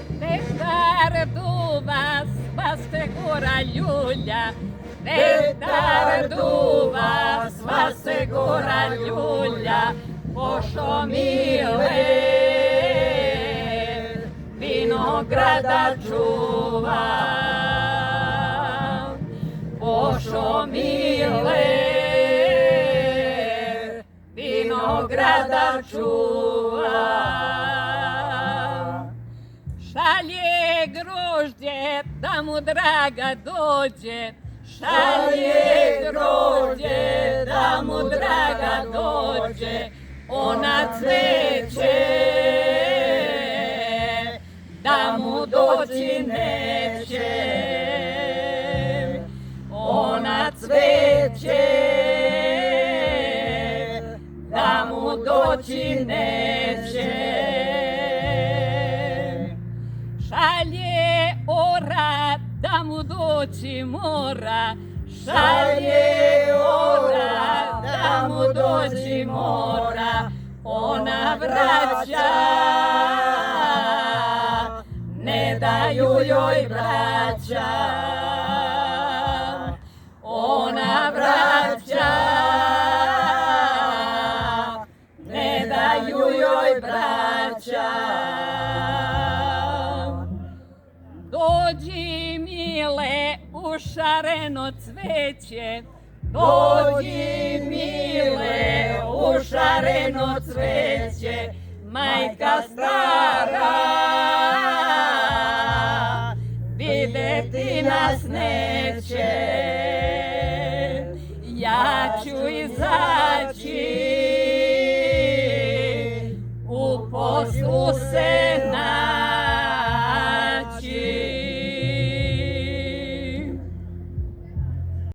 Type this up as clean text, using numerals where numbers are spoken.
Nektar duva, svaste gora ljulja. Nektar duva, svaste gora ljulja. Pošo mile, vinograda čuva. Pošo mile, vinograda čuva. Šalje grožđe da mu draga dođe, šalje grožđe da mu draga dođe, ona cveće da mu doći neće, ona cveće da mu doći neće. Šalje ora da mu doći mora, šalje ora da mu doći mora, ona vraća, ne daju joj braća, ona vraća, ne daju joj braća. Dođi mile u šareno cveće, dođi mile u šareno cveće, majka stara